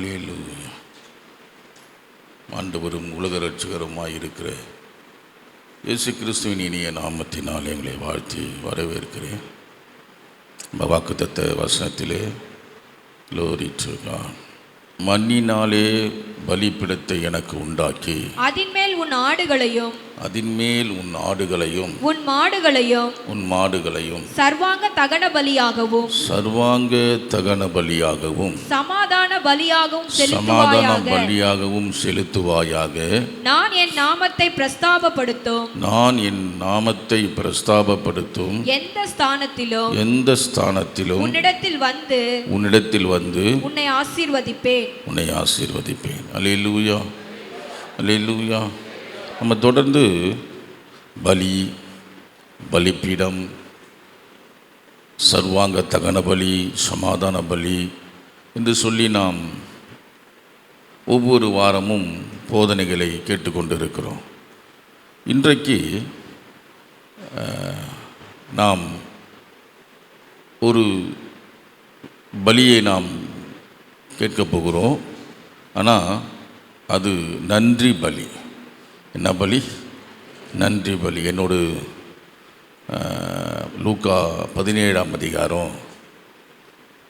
அல்லேலூயா. ஆண்டவரும் உலக ரட்சகருமாய் இருக்கிற இயேசு கிறிஸ்துவின் இனிய நாமத்தினால் எங்களை வாழ்த்தி வரவேற்கிறேன். வாக்குத்தத்த வசனத்திலே glory to God. மண்ணினாலே பலிபீடத்தை எனக்கு உண்டாக்கி அதின்மேல் உன் ஆடுகளையும் உன் மாடுகளையும் சர்வாங்க தகன பலியாகவும் சமாதான பலியாகவும் செலுத்துவாயாக. நான் என் நாமத்தை பிரஸ்தாபப்படுத்தும் எந்த ஸ்தானத்திலும் உன்னிடத்தில் வந்து உன்னை ஆசீர்வதிப்பேன். அல்லேலூயா, அல்லேலூயா. நம்ம தொடர்ந்து பலிபீடம், சர்வாங்க தகன பலி, சமாதான பலி என்று சொல்லி நாம் ஒவ்வொரு வாரமும் போதனைகளை கேட்டுக்கொண்டிருக்கிறோம். இன்றைக்கு நாம் ஒரு பலியை நாம் கேட்கப் போகிறோம். ஆனால் அது நன்றி பலி. என்ன பலி? நன்றி பலி. என்னோடு லூக்கா 17ஆம் அதிகாரம்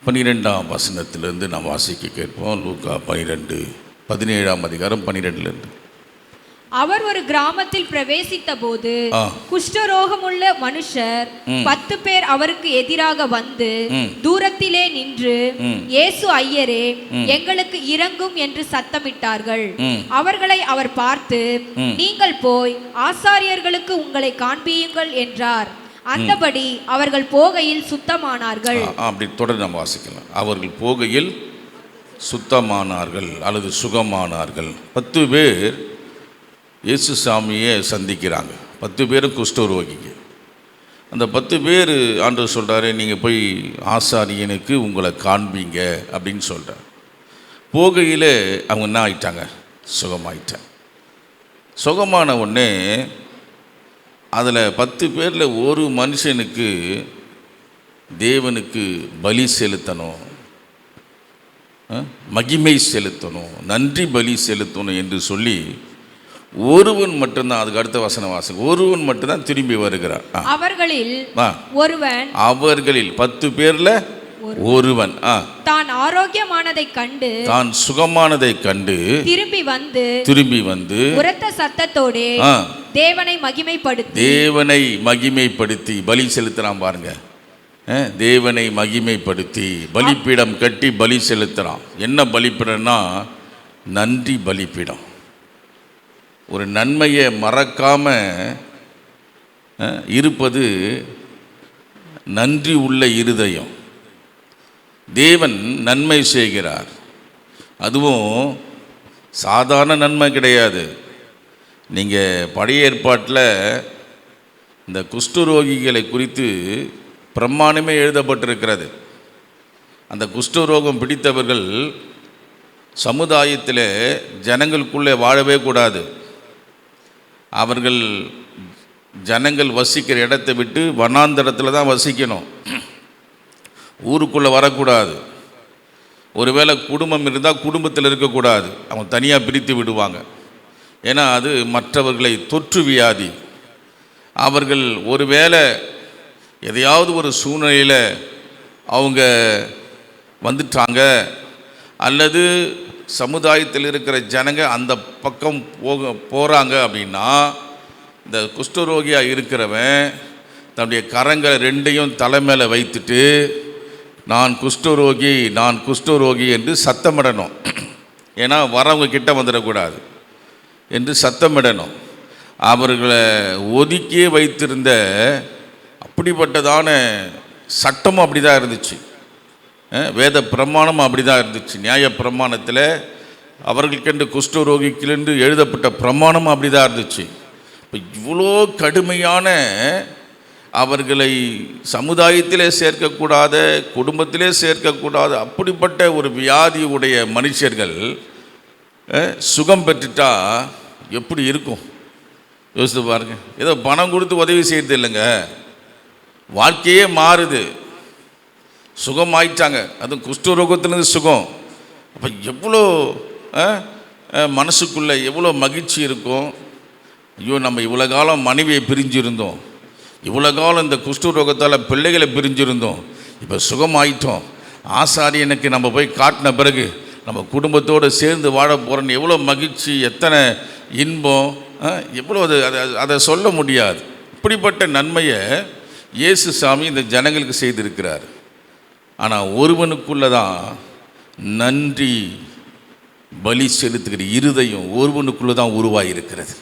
12ஆம் வசனத்திலிருந்து நாம் வாசிக்க கேட்போம். லூக்கா 17ஆம் அதிகாரம் 12லிருந்து. அவர் ஒரு கிராமத்தில் பிரவேசித்த போது குஷ்டரோகமுள்ள மனுஷர் 10 பேர் அவருக்கு எதிராக வந்து தூரத்திலே நின்று, இயேசு ஐயரே, எங்களுக்கு இரங்கும் என்று சத்தமிட்டார்கள். அவர்களை அவர் பார்த்து, நீங்கள் போய் ஆசாரியர்களுக்கு உங்களை காண்பியுங்கள் என்றார். அந்தபடி அவர்கள் போகையில் சுத்தமானார்கள். அப்படி தொடர்ந்து நம்ம வாசிக்கலாம். அவர்கள் போகையில் சுத்தமானார்கள் அல்லது சுகமானார்கள். 10 பேர் இயேசு சாமியை சந்திக்கிறாங்க. 10 பேரும் குஷ்டரோகிங்க. அந்த 10 பேர் ஆண்டவர் சொல்கிறாரு, நீங்கள் போய் ஆசாரியனுக்கு உங்களை காண்பீங்க அப்படின்னு சொல்கிறார். போகையில் அவங்க என்ன ஆயிட்டாங்க? சுகமாயிட்டாங்க. சுகமான உடனே அதில் 10 பேரில் ஒரு மனுஷனுக்கு தேவனுக்கு பலி செலுத்தணும், மகிமை செலுத்தணும், நன்றி பலி செலுத்தணும் என்று சொல்லி ஒருவன் மட்டும்தான், அதுக்கு அடுத்த வசனம் வாசகம், ஒருவன் மட்டும்தான் திரும்பி வருகிறார். அவர்களில் 10 பேர்ல ஒருவன் தான் ஆரோக்கியமானதை கண்டு, தான் சுகமானதை கண்டு திரும்பி வந்து உரத்த சத்தத்தோடு தேவனை மகிமைப்படுத்தி பலி செலுத்துறான். பாருங்க, தேவனை மகிமைப்படுத்தி பலிபீடம் கட்டி பலி செலுத்துறான். என்ன பலிபீடம்னா நன்றி பலிபீடம். ஒரு நன்மையை மறக்காம இருப்பது நன்றி உள்ள இருதயம். தேவன் நன்மை செய்கிறார். அதுவும் சாதாரண நன்மை கிடையாது. நீங்கள் பழைய ஏற்பாட்டில் இந்த குஷ்டரோகிகளை குறித்து பிரமாணமே எழுதப்பட்டிருக்கிறது. அந்த குஷ்டரோகம் பிடித்தவர்கள் சமுதாயத்தில் ஜனங்களுக்குள்ளே வாழவே கூடாது. அவர்கள் ஜனங்கள் வசிக்கிற இடத்தை விட்டு வனாந்தரத்தில் தான் வசிக்கணும். ஊருக்குள்ளே வரக்கூடாது. ஒருவேளை குடும்பம் இருந்தால் குடும்பத்தில் இருக்கக்கூடாது. அவங்க தனியாக பிரித்து விடுவாங்க. ஏன்னா அது மற்றவர்களை தொற்று வியாதி. அவர்கள் ஒருவேளை எதையாவது ஒரு சூழ்நிலையில் அவங்க வந்துட்டாங்க, அல்லது சமுதாயத்தில் இருக்கிற ஜனங்க அந்த பக்கம் போகிறாங்க அப்படின்னா, இந்த குஷ்டரோகியாக இருக்கிறவன் தன்னுடைய கரங்களை 2ஐயும் தலை மேலே வைத்துட்டு நான் குஷ்டரோகி என்று சத்தமிடணும். ஏன்னா வரவங்க கிட்ட வந்துடக்கூடாது என்று சத்தமிடணும். அவர்களை ஒதுக்கியே வைத்திருந்த அப்படிப்பட்டதான சட்டமும் அப்படி தான் இருந்துச்சு. வேத பிரமாணம் அப்படி தான் இருந்துச்சு. நியாய பிரமாணத்தில் அவர்களுக்கென்று குஷ்டரோகிக்கென்று எழுதப்பட்ட பிரமாணம் அப்படி தான் இருந்துச்சு. இப்போ இவ்வளோ கடுமையான, அவர்களை சமுதாயத்திலே சேர்க்கக்கூடாத, குடும்பத்திலே சேர்க்கக்கூடாத அப்படிப்பட்ட ஒரு வியாதி உடைய மனுஷர்கள் சுகம் பெற்றுட்டா எப்படி இருக்கும் யோசித்து பாருங்க. ஏதோ பணம் கொடுத்து உதவி செய்யறது இல்லைங்க, வாழ்க்கையே மாறுது. சுகம் ஆயிட்டாங்க. அதுவும் குஷ்டரோகத்திலிருந்து சுகம். அப்போ எவ்வளோ மனசுக்குள்ளே எவ்வளோ மகிழ்ச்சி இருக்கும். ஐயோ, நம்ம இவ்வளோ காலம் மனைவியை பிரிஞ்சிருந்தோம், இவ்வளோ காலம் இந்த குஷ்டரோகத்தால் பிள்ளைகளை பிரிஞ்சிருந்தோம், இப்போ சுகமாயிட்டோம், ஆசாரியனுக்கு நம்ம போய் காட்டின பிறகு நம்ம குடும்பத்தோடு சேர்ந்து வாழ போகிறோன்னு எவ்வளோ மகிழ்ச்சி, எத்தனை இன்பம், எவ்வளோ அதை சொல்ல முடியாது. இப்படிப்பட்ட நன்மையை இயேசு சாமி இந்த ஜனங்களுக்கு செய்திருக்கிறார். ஆனால் ஒருவனுக்குள்ளே தான் நன்றி பலி செலுத்துகிற இருதயம் ஒருவனுக்குள்ளே தான் உருவாகியிருக்கிறது.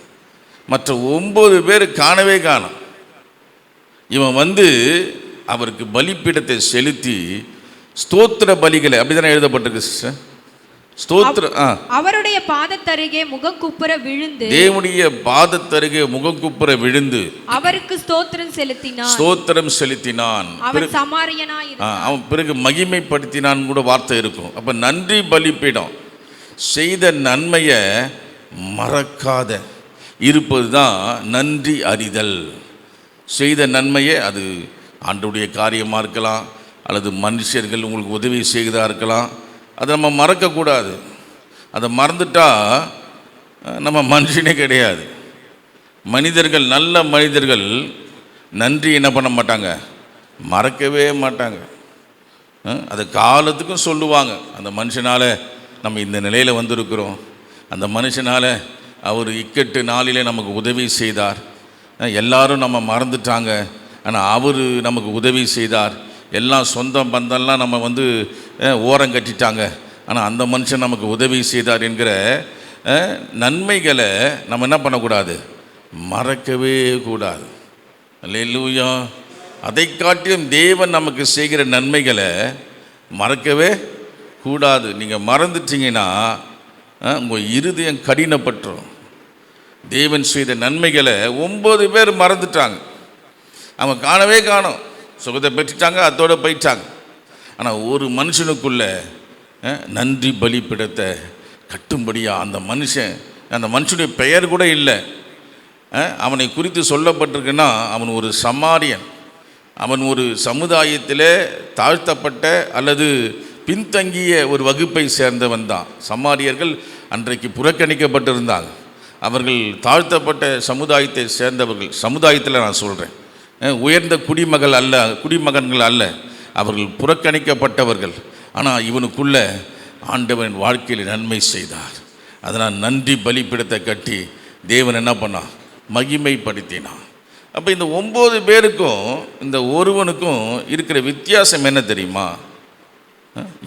மற்ற 9 பேர் காணவே காணும். இவன் அவருக்கு பலிப்பீடத்தை செலுத்தி ஸ்தோத்திர பலிகளை, அப்படிதானே எழுதப்பட்டிருக்கு சிஸ்டர், ஸ்தோத்திர அவருடைய பாதத்தருகே முகங்குப்புற விழுந்து, தேவனுடைய பாதத்தருகே முகங்குப்புற விழுந்து அவருக்கு ஸ்தோத்திரம் செலுத்தினான். அவன் சமாரியனாய் இருந்தான். அவன் பிறகு மகிமைப்படுத்தினான் கூட வார்த்தை இருக்கும். அப்ப நன்றி பலிப்பீடம் செய்த நன்மையை மறக்காத இருப்பது தான் நன்றி அறிதல். செய்த நன்மையை, அது ஆண்டவருடைய காரியமாக இருக்கலாம், அல்லது மனுஷர்கள் உங்களுக்கு உதவி செய்ததாக இருக்கலாம், அதை நம்ம மறக்கக்கூடாது. அதை மறந்துட்டா நம்ம மனுஷனே கிடையாது. மனிதர்கள், நல்ல மனிதர்கள் நன்றி என்ன பண்ண மாட்டாங்க, மறக்கவே மாட்டாங்க. அதை காலத்துக்கும் சொல்லுவாங்க. அந்த மனுஷனால் நம்ம இந்த நிலையில் வந்திருக்கிறோம், அந்த மனுஷனால் அவர் இக்கட்டு நாளிலே நமக்கு உதவி செய்தார், எல்லாரும் நம்ம மறந்துட்டாங்க, ஆனால் அவர் நமக்கு உதவி செய்தார், எல்லாம் சொந்தம் பந்தம்லாம் நம்ம ஓரம் கட்டிட்டாங்க, ஆனால் அந்த மனுஷன் நமக்கு உதவி செய்தார் என்கிற நன்மைகளை நம்ம என்ன பண்ணக்கூடாது, மறக்கவே கூடாது. அல்லேலூயா. அதை காட்டிலும் தேவன் நமக்கு செய்கிற நன்மைகளை மறக்கவே கூடாது. நீங்கள் மறந்துட்டீங்கன்னா உங்கள் இருதயம் கடினப்பட்டுரும். தேவன் செய்த நன்மைகளை 9 பேர் மறந்துட்டாங்க. அவங்க காணவே காணோம், சுகத்தை பெற்றுட்டாங்க, அதோடு போயிட்டாங்க. ஆனால் ஒரு மனுஷனுக்குள்ள நன்றி பலிப்பீடத்தை கட்டும்படியாக அந்த மனுஷனுடைய பெயர் கூட இல்லை, அவனை குறித்து சொல்லப்பட்டிருக்குன்னா அவன் ஒரு சமாரியன், அவன் ஒரு சமுதாயத்தில் தாழ்த்தப்பட்ட அல்லது பின்தங்கிய ஒரு வகுப்பை சேர்ந்தவன் தான். சமாரியர்கள் அன்றைக்கு புறக்கணிக்கப்பட்டிருந்தாங்க. அவர்கள் தாழ்த்தப்பட்ட சமுதாயத்தை சேர்ந்தவர்கள். சமுதாயத்தில் நான் சொல்கிறேன், உயர்ந்த குடிமகன்கள் அல்ல, அவர்கள் புறக்கணிக்கப்பட்டவர்கள். ஆனால் இவனுக்குள்ள ஆண்டவன் வாழ்க்கையில் நன்மை செய்தார். அதனால் நன்றி பலிப்பீடத்தை கட்டி தேவன் என்ன பண்ணான், மகிமைப்படுத்தினான். அப்போ இந்த 9 பேருக்கும் இந்த ஒருவனுக்கும் இருக்கிற வித்தியாசம் என்ன தெரியுமா?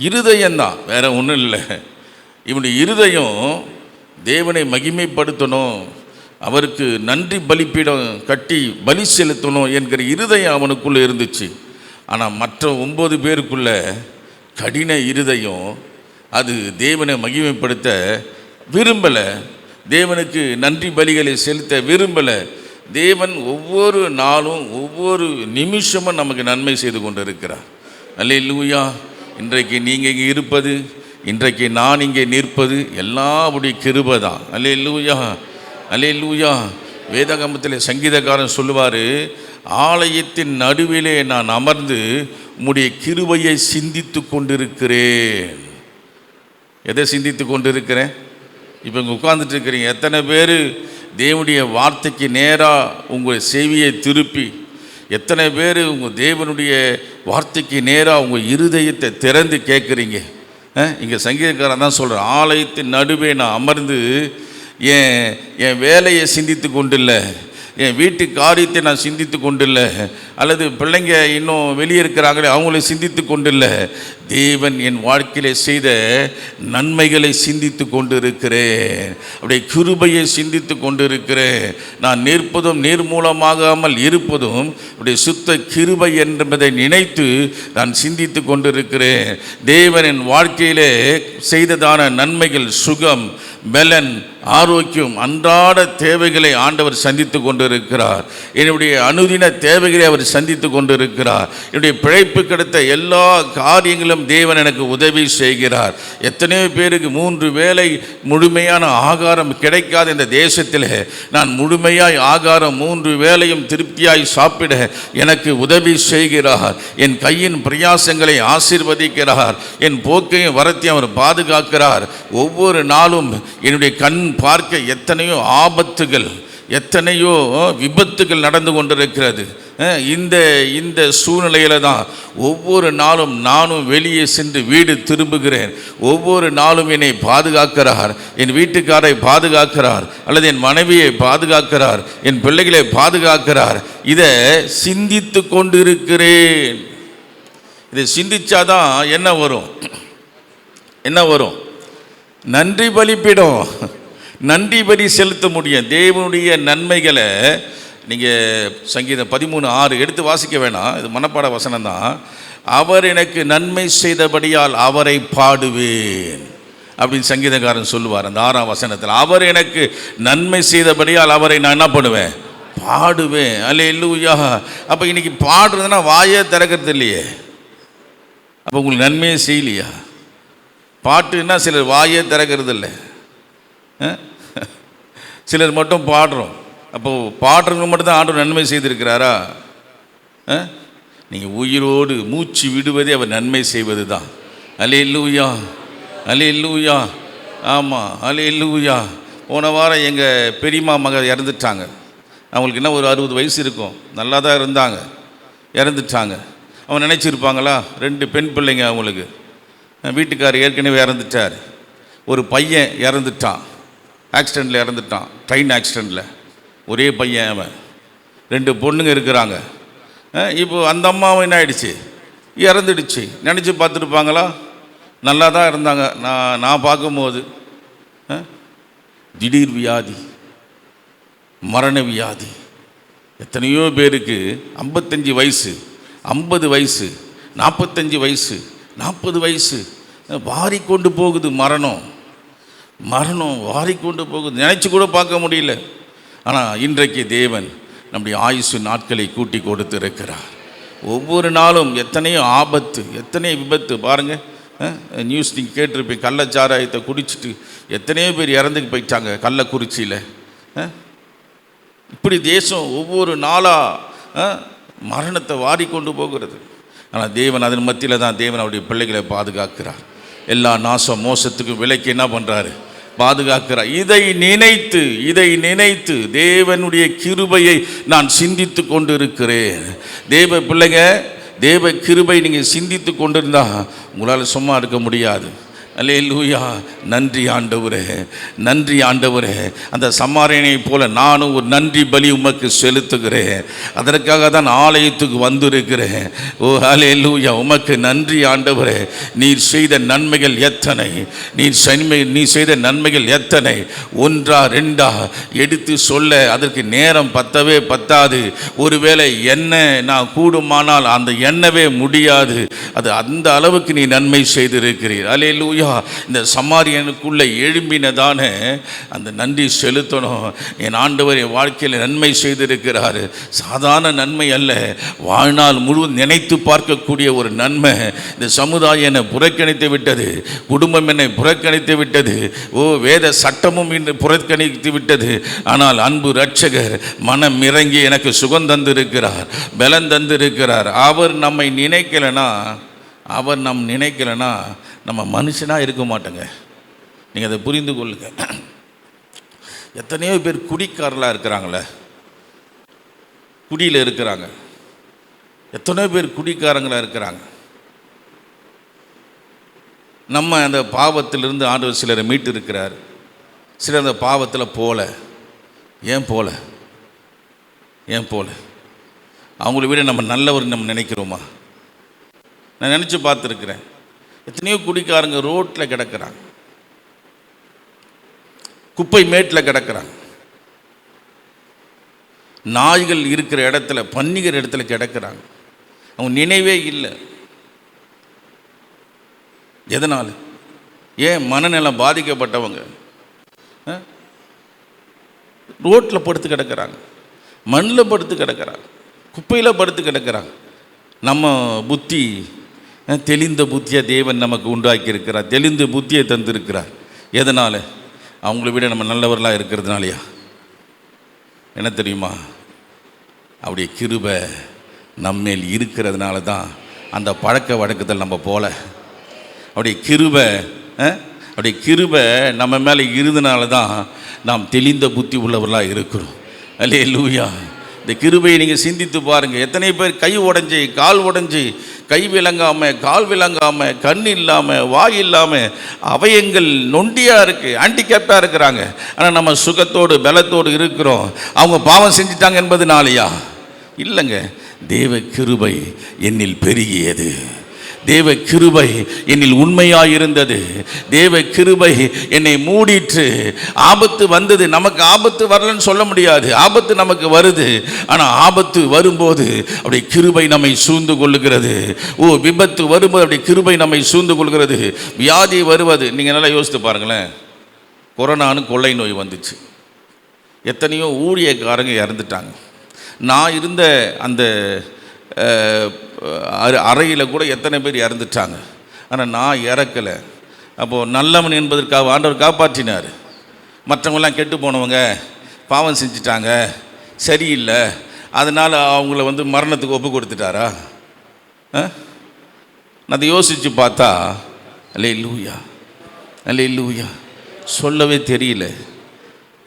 இருதயம்தான், வேற ஒன்றும் இல்லை. இவனுடைய இருதயம் தேவனை மகிமைப்படுத்தணும், அவருக்கு நன்றி பலிப்பீடம் கட்டி பலி செலுத்தணும் என்கிற இருதயம் அவனுக்குள்ளே இருந்துச்சு. ஆனால் மற்ற 9 பேருக்குள்ள கடின இருதயம், அது தேவனை மகிமைப்படுத்த விரும்பலை, தேவனுக்கு நன்றி பலிகளை செலுத்த விரும்பலை. தேவன் ஒவ்வொரு நாளும் ஒவ்வொரு நிமிஷமும் நமக்கு நன்மை செய்து கொண்டு இருக்கிறார். அல்லேலூயா. இன்றைக்கு நீங்கள் இங்கே இருப்பது, இன்றைக்கு நான் இங்கே நிற்பது எல்லாருடைய கிருபை தான். அல்லேலூயா, அல்லேலூயா. வேதாகமத்தில் சங்கீதக்காரன் சொல்லுவார், ஆலயத்தின் நடுவிலே நான் அமர்ந்து உம்முடைய கிருபையை சிந்தித்து கொண்டிருக்கிறேன். எதை சிந்தித்து கொண்டிருக்கிறேன்? இப்போ இங்கே உட்கார்ந்துட்டு இருக்கிறீங்க. எத்தனை பேர் தேவனுடைய வார்த்தைக்கு நேராக உங்கள் செவியை திருப்பி, எத்தனை பேர் உங்கள் தேவனுடைய வார்த்தைக்கு நேராக உங்கள் இருதயத்தை திறந்து கேட்குறீங்க? இங்கே சங்கீதக்காரன் தான் சொல்கிறேன், ஆலயத்தின் நடுவே நான் அமர்ந்து என் வேலையை சிந்தித்து கொண்டில்லை, என் வீட்டு காரியத்தை நான் சிந்தித்து கொண்டில்லை, அல்லது பிள்ளைங்க இன்னும் வெளியே இருக்கிறாங்களே அவங்கள சிந்தித்து கொண்டில்லை, தேவன் என் வாழ்க்கையிலே செய்த நன்மைகளை சிந்தித்து கொண்டு இருக்கிறேன், அப்படியே கிருபையை சிந்தித்து கொண்டு இருக்கிறேன். நான் நிற்பதும் நீர் மூலமாகாமல் இருப்பதும் அப்படியே சுத்த கிருபை என்பதை நினைத்து நான் சிந்தித்து கொண்டு இருக்கிறேன். தேவன் என் வாழ்க்கையிலே செய்ததான நன்மைகள், சுகம், பலன், ஆரோக்கியம், அன்றாட தேவைகளை ஆண்டவர் சந்தித்து கொண்டிருக்கிறார். என்னுடைய அனுதின தேவைகளை அவர் சந்தித்து கொண்டிருக்கிறார். என்னுடைய பிழைப்பு கிடைத்த எல்லா காரியங்களும் தேவன் எனக்கு உதவி செய்கிறார். எத்தனையோ பேருக்கு 3 வேளை முழுமையான ஆகாரம் கிடைக்காத இந்த தேசத்தில் நான் முழுமையாய் ஆகாரம் 3 வேளையும் திருப்தியாய் சாப்பிட எனக்கு உதவி செய்கிறார். என் கையின் பிரயாசங்களை ஆசீர்வதிக்கிறார். என் போக்கையும் வரத்தையும் அவர் பாதுகாக்கிறார். ஒவ்வொரு நாளும் என்னுடைய கண் பார்க்க எத்தனையோ ஆபத்துகள், எத்தனையோ விபத்துகள் நடந்து கொண்டிருக்கிறது. இந்த சூழ்நிலையில தான் ஒவ்வொரு நாளும் நானும் வெளியே சென்று வீடு திரும்புகிறேன். ஒவ்வொரு நாளும் என்னை பாதுகாக்கிறார், என் வீட்டுக்காரை பாதுகாக்கிறார், அல்லது என் மனைவியை பாதுகாக்கிறார், என் பிள்ளைகளை பாதுகாக்கிறார். இதை சிந்தித்து கொண்டிருக்கிறேன். இதை சிந்திச்சாதான் என்ன வரும்? என்ன வரும்? நன்றி பலிப்பிடும். நன்றி பலி செலுத்த முடியும். தேவனுடைய நன்மைகளை நீங்கள் சங்கீதம் 13:6 எடுத்து வாசிக்க வேணாம், இது மனப்பாட வசனம் தான். அவர் எனக்கு நன்மை செய்தபடியால் அவரை பாடுவேன் அப்படின்னு சங்கீதக்காரன் சொல்லுவார். அந்த 6ஆம் வசனத்தில் அவர் எனக்கு நன்மை செய்தபடியால் அவரை நான் என்ன பண்ணுவேன்? பாடுவேன். அல்லேலூயா. அப்போ இன்னைக்கு பாடுறதுன்னா வாயே திறக்கிறது இல்லையே. அப்போ உங்களுக்கு நன்மையே செய்யலையா? பாட்டுன்னா சிலர் வாயே திறக்கிறது இல்லை, சிலர் மட்டும் பாடுறோம். அப்போது பாடுறவங்க மட்டும்தான் ஆண்டவர் நன்மை செய்திருக்கிறாரா? நீங்கள் உயிரோடு மூச்சு விடுவதே அவர் நன்மை செய்வது தான். அல்லேலூயா, அல்லேலூயா. ஆமாம், அல்லேலூயா. போன வாரம் எங்கள் பெரியம்மா மகள் இறந்துட்டாங்க. அவங்களுக்கு என்ன ஒரு 60 வயசு இருக்கும், நல்லா தான் இருந்தாங்க, இறந்துட்டாங்க. அவன் நினச்சிருப்பாங்களா? 2 பெண் பிள்ளைங்க அவங்களுக்கு. வீட்டுக்காரர் ஏற்கனவே இறந்துட்டார். ஒரு பையன் இறந்துட்டான், ஆக்சிடெண்ட்டில் இறந்துட்டான், ட்ரெயின் ஆக்சிடெண்ட்டில். ஒரே பையன் அவன். 2 பொண்ணுங்க இருக்கிறாங்க. இப்போ அந்த அம்மாவும் என்ன ஆயிடுச்சு? இறந்துடுச்சு. நினச்சி பார்த்துருப்பாங்களா? நல்லா தான் இருந்தாங்க. நான் பார்க்கும்போது திடீர் வியாதி, மரண வியாதி. எத்தனையோ பேருக்கு 55 வயசு, 50 வயசு, 45 வயசு, 40 வயசு வாரிக்கொண்டு போகுது. மரணம் வாரிக்கொண்டு போகுது. நினச்சி கூட பார்க்க முடியல. ஆனால் இன்றைக்கு தேவன் நம்முடைய ஆயுசு நாட்களை கூட்டி கொடுத்து இருக்கிறார். ஒவ்வொரு நாளும் எத்தனையோ ஆபத்து, எத்தனையோ விபத்து. பாருங்கள், நியூஸ் நீங்கள் கேட்டிருப்பீங்க, கள்ளச்சாராயத்தை குடிச்சிட்டு எத்தனையோ பேர் இறந்துக்கு போயிட்டாங்க கள்ளக்குறிச்சியில். இப்படி தேசம் ஒவ்வொரு நாளாக மரணத்தை வாரிக்கொண்டு போகிறது. ஆனால் தேவன் அதன் மத்தியில் தான் தேவன் அவருடைய பிள்ளைகளை பாதுகாக்கிறார். எல்லா நாசம் மோசத்துக்கும் விலைக்கு என்ன பண்ணுறாரு? பாதுகாக்கிறார். இதை நினைத்து தேவனுடைய கிருபையை நான் சிந்தித்து கொண்டு இருக்கிறேன். தேவ பிள்ளைங்க, தேவ கிருபை நீங்கள் சிந்தித்து கொண்டிருந்தா உங்களால் சும்மா இருக்க முடியாது. அல்லேலூயா. நன்றி ஆண்டவரே, நன்றி ஆண்டவரே. அந்த சமாரியனை போல நானும் ஒரு நன்றி பலி உமக்கு செலுத்துகிறேன். அதற்காக தான் ஆலயத்துக்கு வந்திருக்கிறேன். ஓ அல்லேலூயா. உமக்கு நன்றி ஆண்டவரே. நீர் செய்த நன்மைகள் எத்தனை, நீ செய்த நன்மைகள் எத்தனை, 1 2 எடுத்து சொல்ல அதற்கு நேரம் பத்தாது. ஒருவேளை எண்ணெய் நான் கூடுமானால் அந்த எண்ணவே முடியாது. அது அந்த அளவுக்கு நீ நன்மை செய்திருக்கிறீர். அல்லேலூயா. இந்த சமாரியனுக்குள்ள எழும்பினதான அந்த நன்றி செலுத்தணும். என் ஆண்டவர் என் வாழ்க்கையில் நன்மை செய்திருக்கிறார். சாதாரண நன்மை அல்ல, வாழ்நாள் முழுவதும் நினைத்து பார்க்கக்கூடிய ஒரு நன்மை. இந்த சமுதாயம் என்னை புறக்கணித்து விட்டது, குடும்பம் என்னை புறக்கணித்து விட்டது, வேத சட்டமும் இன்று புறக்கணித்து விட்டது. ஆனால் அன்பு இரட்சகர் மனம் இறங்கி எனக்கு சுகம் தந்திருக்கிறார், பலன் தந்திருக்கிறார். அவர் நம்மை நினைக்கலைன்னா நம்ம மனுஷனாக இருக்க மாட்டோங்க. நீங்கள் அதை புரிந்து கொள்ளுங்க. எத்தனையோ பேர் குடிக்காரலாக இருக்கிறாங்களே, குடியில் இருக்கிறாங்க. எத்தனையோ பேர் குடிக்காரங்களாக இருக்கிறாங்க. நம்ம அந்த பாவத்திலிருந்து ஆண்டவர் சிலரை மீட்டு இருக்கிறார். சிலர் அந்த பாவத்தில் போல. ஏன் போல? அவங்கள விட நம்ம நல்லவர் நம்ம நினைக்கிறோமா? நான் நினச்சி பார்த்துருக்குறேன். எத்தனையோ குடிக்காரங்க ரோட்டில் கிடக்கிறாங்க, குப்பை மேட்டில் கிடக்கிறாங்க, நாய்கள் இருக்கிற இடத்துல, பன்னிக்கிற இடத்துல கிடக்கிறாங்க. அவங்க நினைவே இல்லை. எதனால்? ஏன்? மனநலம் பாதிக்கப்பட்டவங்க. ரோட்டில் படுத்து கிடக்கிறாங்க, மண்ணில் படுத்து கிடக்கிறாங்க, குப்பையில் படுத்து கிடக்கிறாங்க. நம்ம புத்தி தெளிந்த புத்தியை தேவன் நமக்கு உண்டாக்கி இருக்கிறார், தெளிந்த புத்தியை தந்திருக்கிறார். எதனால்? அவங்கள விட நம்ம நல்லவர்களாக இருக்கிறதுனாலையா? என்ன தெரியுமா? அப்படியே கிருபை நம்மேல் இருக்கிறதுனால தான் அந்த பழக்க வழக்கத்தில் நம்ம போல. அப்படியே கிருபை நம்ம மேலே இருந்தனால தான் நாம் தெளிந்த புத்தி உள்ளவர்களாக இருக்கிறோம். அல்லேலூயா. இந்த கிருபையை நீங்கள் சிந்தித்து பாருங்கள். எத்தனை பேர் கை உடஞ்சி, கால் உடஞ்சி, கை விளங்காமல், கால் விளங்காமல், கண் இல்லாமல், வாய் இல்லாமல், அவயங்கள் நொண்டியாக இருக்குது, ஹேண்டிகேப்டாக இருக்கிறாங்க. ஆனால் நம்ம சுகத்தோடு பலத்தோடு இருக்கிறோம். அவங்க பாவம் செஞ்சிட்டாங்க என்பதுனாலையா? இல்லைங்க. தேவ கிருபை என்னில் பெருகியது, தேவ கிருபை என்னில் உண்மையாயிருந்தது, தேவ கிருபை என்னை மூடிற்று. ஆபத்து வந்தது, நமக்கு ஆபத்து வரலன்னு சொல்ல முடியாது, ஆபத்து நமக்கு வருது. ஆனால் ஆபத்து வரும்போது அப்படி கிருபை நம்மை சூழ்ந்து கொள்ளுகிறது. விபத்து வரும்போது அப்படி கிருபை நம்மை சூழ்ந்து கொள்கிறது. வியாதி வருவது, நீங்கள் நல்லா யோசித்து பாருங்களேன். கொரோனான்னு கொள்ளை நோய் வந்துச்சு, எத்தனையோ ஊழியக்காரங்க இறந்துட்டாங்க. நான் இருந்த அந்த அறையில் கூட எத்தனை பேர் இறந்துட்டாங்க. ஆனால் நான் இறக்கலை. அப்போது நல்லவன் என்பதற்காக ஆண்டவர் காப்பாற்றினார். மற்றவங்களாம் கெட்டு போனவங்க, பாவம் செஞ்சிட்டாங்க, சரியில்லை, அதனால் அவங்கள மரணத்துக்கு ஒப்பு கொடுத்துட்டாரா? நான் அதை யோசித்து பார்த்தா அல்லேலூயா, அல்லேலூயா சொல்லவே தெரியல.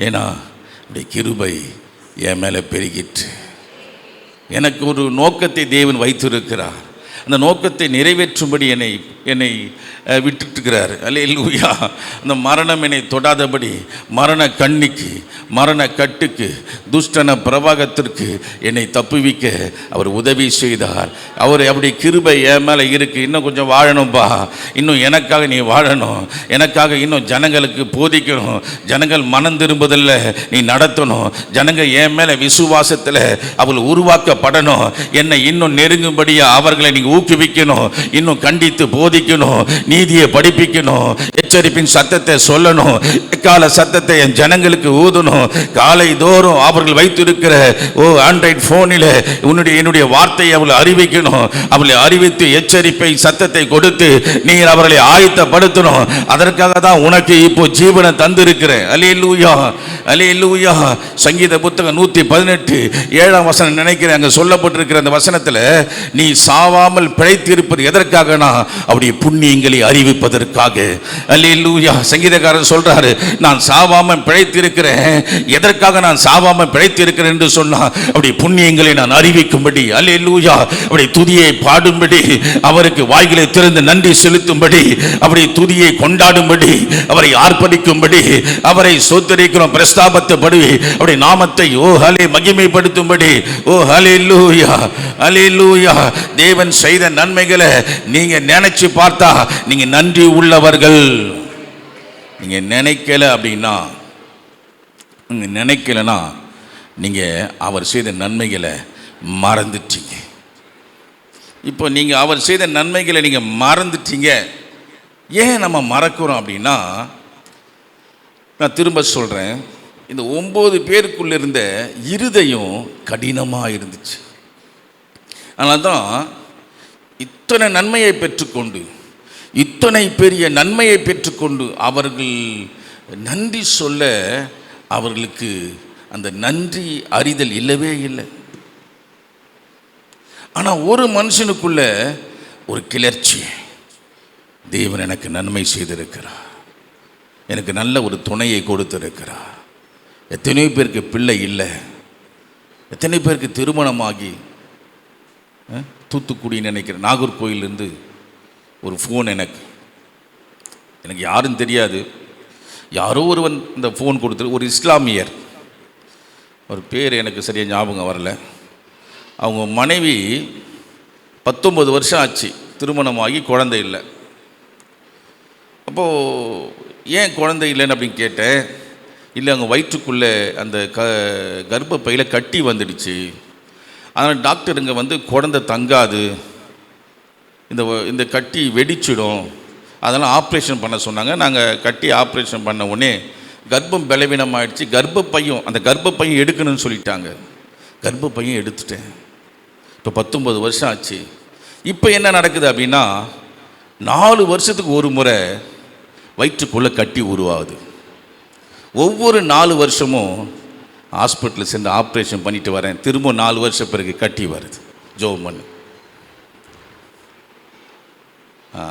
ஏன்னா அப்படி கிருபை என் மேலே பெருகிற்று. எனக்கு ஒரு நோக்கத்தை தேவன் வைத்திருக்கிறார். அந்த நோக்கத்தை நிறைவேற்றும்படி என்னை விட்டுட்டுக்கிறார். அல்லேலூயா. அந்த மரணம் என்னை தொடாதபடி, மரண கண்ணிக்கு, மரண கட்டுக்கு, துஷ்டன பிரவாகத்திற்கு என்னை தப்புவிக்க அவர் உதவி செய்தார். அவர் அப்படி கிருபை என் மேலே இருக்குது. இன்னும் கொஞ்சம் வாழணும்பா, இன்னும் எனக்காக நீ வாழணும், எனக்காக இன்னும் ஜனங்களுக்கு போதிக்கணும், ஜனங்கள் மனம் திரும்புதல்ல நீ நடத்தணும், ஜனங்க என் மேலே விசுவாசத்தில் அவள் உருவாக்கப்படணும், என்னை இன்னும் நெருங்கும்படியா அவர்களை நீங்கள் ஊக்குவிக்கணும், இன்னும் கண்டித்து போதிக்கணும், நீதியை படிப்பிக்கணும், எச்சரிப்பின் சத்தத்தை சொல்லணும், எக்கால சத்தத்தை என் ஜனங்களுக்கு ஊதணும். காலை தோறும் அவர்கள் வைத்திருக்கிற ஆண்ட்ராய்டு போனில் என்னுடைய வார்த்தையை அவளை அறிவிக்கணும். அவளை அறிவித்து எச்சரிப்பை சத்தத்தை கொடுத்து நீர் அவர்களை ஆயத்தப்படுத்தணும். அதற்காக தான் உனக்கு இப்போ ஜீவனை தந்திருக்கிறேன். அல்லேலூயா, அல்லேலூயா. சங்கீத புத்தகம் 118 7ஆம் வசனம் நினைக்கிறேன், அங்கே சொல்லப்பட்டிருக்கிற அந்த வசனத்தில், நீ சாவாமல் பிழைத்திருப்பது எதற்காகனா அப்படி புண்ணியங்களை அறிவிப்பதற்காக. அல்லேலூயா. சங்கீதக்காரன் சொல்றாரு, நான் சாவாமல் பிழைத்திருக்கிறேன். எதற்காக நான் சாவாமல் பிழைத்திருக்கிறேன் என்று சொன்னா அப்படி புண்ணியங்களை நான் அறிவிக்கும்படி. அல்லேலூயா. அப்படி துதியை பாடும்படி, அவருக்கு வாய்களை திறந்து நன்றி செலுத்தும்படி, அப்படி துதியை கொண்டாடும்படி, அவரை ஆர்ப்பரிக்கும்படி, அவரை சோத்தரிக்கிறோம் பிரஸ்தாபத்தபடி, அப்படி நாமத்தை மகிமைப்படுத்தும்படி. அல்லேலூயா, அல்லேலூயா. தேவன் செய்த நன்மைகளை நீங்க நினைச்சு பார்த்தா நீங்க நன்றி உள்ளவர்கள். நீங்க நினைக்கல அப்படின்னா, நீங்க நினைக்கலனா நீங்க அவர் செய்த நன்மைகளை மறந்துட்டீங்க. இப்போ நீங்க அவர் செய்த நன்மைகளை நீங்க மறந்துட்டீங்க. ஏன் நம்ம மறக்கிறோம் அப்படின்னா, நான் திரும்ப சொல்றேன், இந்த 9 பேருக்குள்ள இருந்த இருதயம் கடினமாக இருந்துச்சு. அதனால தான் இத்தனை நன்மையை பெற்றுக்கொண்டு, இத்தனை பெரிய நன்மையை பெற்றுக்கொண்டு அவர்கள் நன்றி சொல்ல அவர்களுக்கு அந்த நன்றி அறிதல் இல்லவே இல்லை. ஆனால் ஒரு மனுஷனுக்குள்ள ஒரு கிளர்ச்சி, தேவன் எனக்கு நன்மை செய்திருக்கிறார், எனக்கு நல்ல ஒரு துணையை கொடுத்திருக்கிறார். எத்தனையோ பேருக்கு பிள்ளை இல்லை, எத்தனை பேருக்கு திருமணமாகி, தூத்துக்குடி நினைக்கிறேன், நாகர்கோயிலேருந்து ஒரு ஃபோன் எனக்கு யாரும் தெரியாது, யாரோ ஒருவன் இந்த ஃபோன் கொடுத்துரு, ஒரு இஸ்லாமியர், ஒரு பேர் எனக்கு சரியாக ஞாபகம் வரல. அவங்க மனைவி 19 வருஷம் ஆச்சு திருமணமாகி, குழந்தை இல்லை. அப்போது ஏன் குழந்தை இல்லைன்னு அப்படின்னு கேட்டேன். இல்லை, அவங்க வயிற்றுக்குள்ளே அந்த கர்ப்பப்பையில் கட்டி வந்துடுச்சு, அதனால் டாக்டருங்க குழந்தை தங்காது, இந்த கட்டி வெடிச்சிடும், அதெல்லாம் ஆப்ரேஷன் பண்ண சொன்னாங்க. நாங்கள் கட்டி ஆப்ரேஷன் பண்ண உடனே கர்ப்பம் பலவீனம் ஆயிடுச்சு. கர்ப்பப்பையும், அந்த கர்ப்பப்பையும் எடுக்கணும்னு சொல்லிட்டாங்க. கர்ப்பப்பையும் எடுத்துட்டேன். இப்போ 19 வருஷம் ஆச்சு. இப்போ என்ன நடக்குது அப்படின்னா, 4 வருஷத்துக்கு ஒரு முறை வயிற்றுக்குள்ளே கட்டி உருவாகுது. ஒவ்வொரு 4 வருஷமும் ஹாஸ்பிட்டலில் சென்று ஆப்ரேஷன் பண்ணிட்டு வரேன். திரும்ப 4 வருஷம் பிறகு கட்டி வருது. ஜோம் பண்ணு.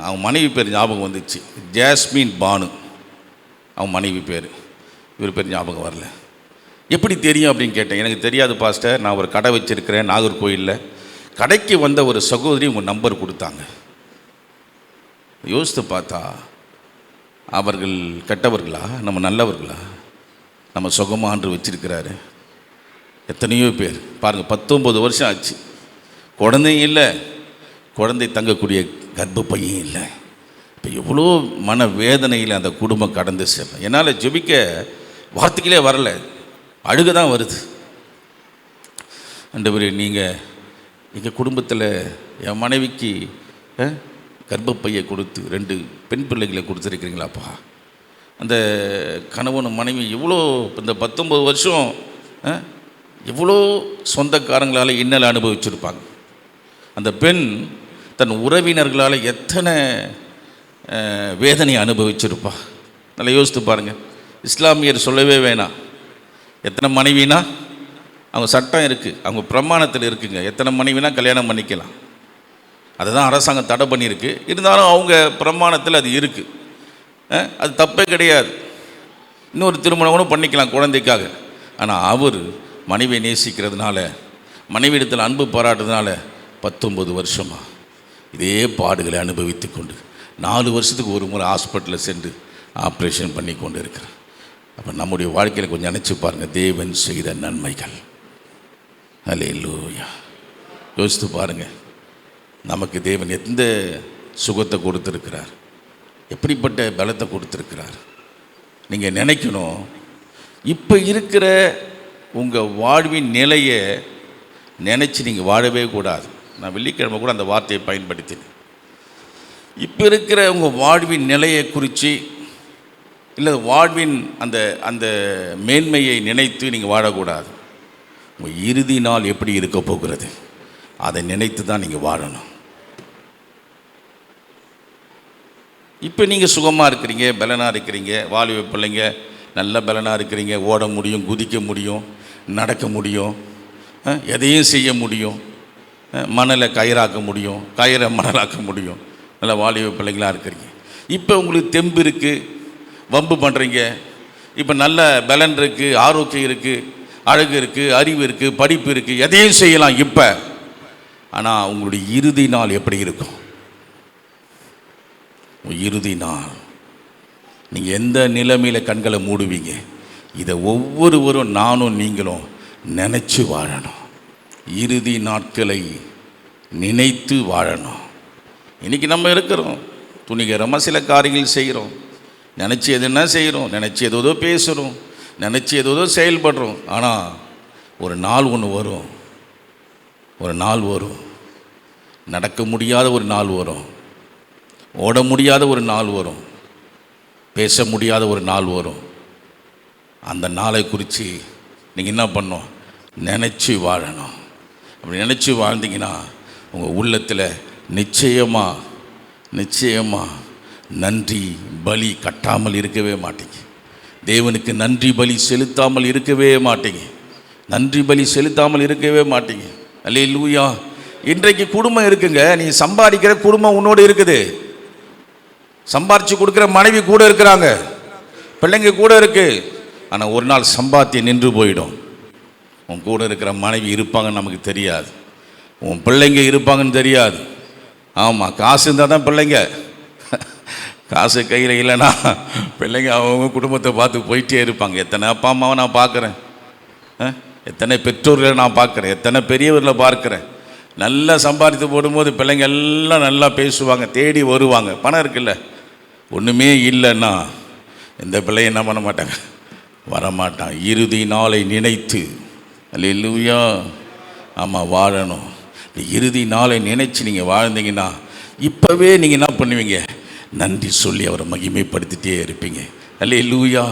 அவன் மனைவி பேர் ஞாபகம் வந்துச்சு, ஜாஸ்மின் பானு அவன் மனைவி பேர். இவர் பேர் ஞாபகம் வரல. எப்படி தெரியும் அப்படின்னு கேட்டேன். எனக்கு தெரியாது பாஸ்டர், நான் ஒரு கடை வச்சுருக்கிறேன் நாகர்கோயிலில். கடைக்கு வந்த ஒரு சகோதரி உங்கள் நம்பர் கொடுத்தாங்க. யோசித்து பார்த்தா அவர்கள் கெட்டவர்களா, நம்ம நல்லவர்களா? நம்ம சுகமான்று வச்சிருக்கிறாரு. எத்தனையோ பேர் பாருங்கள், 19 வருஷம் ஆச்சு, குழந்தையும் இல்லை, குழந்தை தங்கக்கூடிய கர்ப்பப்பையும் இல்லை. இப்போ எவ்வளோ மன வேதனையில் அந்த குடும்பம் கடந்து செல்லும். என்னால் ஜெபிக்க வார்த்தைகளே வரல, அழுக தான் வருது. ஆண்டவரே, நீங்கள் எங்கள் குடும்பத்தில் என் மனைவிக்கு கர்ப்பப்பையை கொடுத்து 2 பெண் பிள்ளைகளை கொடுத்துருக்கிறீங்களாப்பா. அந்த கணவன் மனைவி எவ்வளோ இந்த 19 வருஷம் எவ்வளோ சொந்தக்காரங்களால் இன்னல் அனுபவிச்சிருப்பாங்க. அந்த பெண் தன் உறவினர்களால் எத்தனை வேதனை அனுபவிச்சிருப்பா. நல்லா யோசித்து பாருங்கள். இஸ்லாமியர் சொல்லவே வேணாம். எத்தனை மனைவினா அவங்க சட்டம் இருக்குது, அவங்க பிரமாணத்தில் இருக்குங்க. எத்தனை மனைவினா கல்யாணம் பண்ணிக்கலாம். அதை தான் அரசாங்கம் தடை பண்ணியிருக்கு. இருந்தாலும் அவங்க பிரமாணத்தில் அது இருக்குது. அது தப்பே கிடையாது. இன்னொரு திருமணம் கூட பண்ணிக்கலாம் குழந்தைக்காக. ஆனால் அவர் மனைவியை நேசிக்கிறதுனால, மனைவியிடத்தில் அன்பு பாராட்டுறதுனால 19 வருஷமாக இதே பாடுகளை அனுபவித்து கொண்டு 4 வருஷத்துக்கு ஒரு முறை ஹாஸ்பிட்டலில் சென்று ஆப்ரேஷன் பண்ணி கொண்டு இருக்கிறார். அப்போ நம்முடைய வாழ்க்கையில் கொஞ்சம் நினச்சி பாருங்கள், தேவன் செய்த நன்மைகள். அல்லேலூயா. யோசித்து பாருங்கள், நமக்கு தேவன் எந்த சுகத்தை கொடுத்துருக்கிறார், எப்படிப்பட்ட பலத்தை கொடுத்துருக்கிறார். நீங்கள் நினைக்கணும், இப்போ இருக்கிற உங்கள் வாழ்வின் நிலையை நினச்சி நீங்கள் வாழவே கூடாது. நான் வெள்ளிக்கிழமை கூட அந்த வார்த்தையை பயன்படுத்தினேன். இப்போ இருக்கிற உங்கள் வாழ்வின் நிலையை குறித்து, இல்லை வாழ்வின் அந்த அந்த மேன்மையை நினைத்து நீங்கள் வாழக்கூடாது. உங்கள் இறுதி நாள் எப்படி இருக்க போகிறது அதை நினைத்து தான் நீங்கள் வாழணும். இப்போ நீங்கள் சுகமாக இருக்கிறீங்க, பலனாக இருக்கிறீங்க, வாலிப பிள்ளைங்க நல்ல பலனாக இருக்கிறீங்க, ஓட முடியும், குதிக்க முடியும், நடக்க முடியும், எதையும் செய்ய முடியும், மணலை கயிறாக்க முடியும், கயிறை மணலாக்க முடியும், நல்ல வாலிப பிள்ளைங்களாக இருக்கிறீங்க. இப்போ உங்களுக்கு தெம்பு இருக்குது, வம்பு பண்ணுறீங்க, இப்போ நல்ல பலன் இருக்குது, ஆரோக்கியம் இருக்குது, அழகு இருக்குது, அறிவு இருக்குது, படிப்பு இருக்குது, எதையும் செய்யலாம் இப்போ. ஆனால் உங்களுடைய இறுதி நாள் எப்படி இருக்கும்? இறுதி நாள் நீங்கள் எந்த நிலைமையில் கண்களை மூடுவீங்க? இதை ஒவ்வொருவரும், நானும் நீங்களும் நினச்சி வாழணும். இறுதி நாட்களை நினைத்து வாழணும். இன்றைக்கி நம்ம இருக்கிறோம், துணிகரமாக சில காரியங்கள் செய்கிறோம், நினச்சி எதுனா செய்கிறோம், நினச்சி ஏதோ பேசுகிறோம், நினச்சி ஏதோ செயல்படுறோம். ஆனால் ஒரு நாள் ஒன்று வரும், ஒரு நாள் வரும், நடக்க முடியாத ஒரு நாள் வரும், ஓட முடியாத ஒரு நாள் வரும், பேச முடியாத ஒரு நாள் வரும். அந்த நாளை குறித்து நீங்கள் என்ன பண்ணணும்? நினச்சி வாழணும். அப்படி நினச்சி வாழ்ந்தீங்கன்னா உங்கள் உள்ளத்தில் நிச்சயமாக நன்றி பலி கட்டாமல் இருக்கவே மாட்டீங்க. தேவனுக்கு நன்றி பலி செலுத்தாமல் இருக்கவே மாட்டீங்க. நன்றி பலி செலுத்தாமல் இருக்கவே மாட்டீங்க. அல்லேலூயா. இன்றைக்கு குடும்பம் இருக்குங்க, நீ சம்பாதிக்கிற குடும்பம் உன்னோடு இருக்குது, சம்பாரித்து கொடுக்குற மனைவி கூட இருக்கிறாங்க, பிள்ளைங்க கூட இருக்கு. ஆனால் ஒரு நாள் சம்பாத்தியம் நின்று போயிடும். உன் கூட இருக்கிற மனைவி இருப்பாங்கன்னு நமக்கு தெரியாது, உன் பிள்ளைங்க இருப்பாங்கன்னு தெரியாது. ஆமாம், காசு இருந்தால் தான் பிள்ளைங்க, காசு கையில் இல்லைன்னா பிள்ளைங்க அவங்க குடும்பத்தை பார்த்து போயிட்டே இருப்பாங்க. எத்தனை அப்பா அம்மாவை நான் பார்க்குறேன், எத்தனை பெற்றோர்களை நான் பார்க்குறேன், எத்தனை பெரியவர்களை பார்க்குறேன். நல்லா சம்பாதித்து போடும்போது பிள்ளைங்க எல்லாம் நல்லா பேசுவாங்க, தேடி வருவாங்க. பணம் இருக்குல்ல, ஒன்றுமே இல்லைன்னா எந்த பிள்ளையும் என்ன பண்ண மாட்டாங்க, வரமாட்டான். இறுதி நாளை நினைத்து, அல்லேலூயா, ஆமாம், வாழணும். இந்த இறுதி நாளை நினைச்சு நீங்கள் வாழ்ந்தீங்கன்னா இப்போவே நீங்கள் என்ன பண்ணுவீங்க? நன்றி சொல்லி அவரை மகிமைப்படுத்திட்டே இருப்பீங்க. அல்லேலூயா.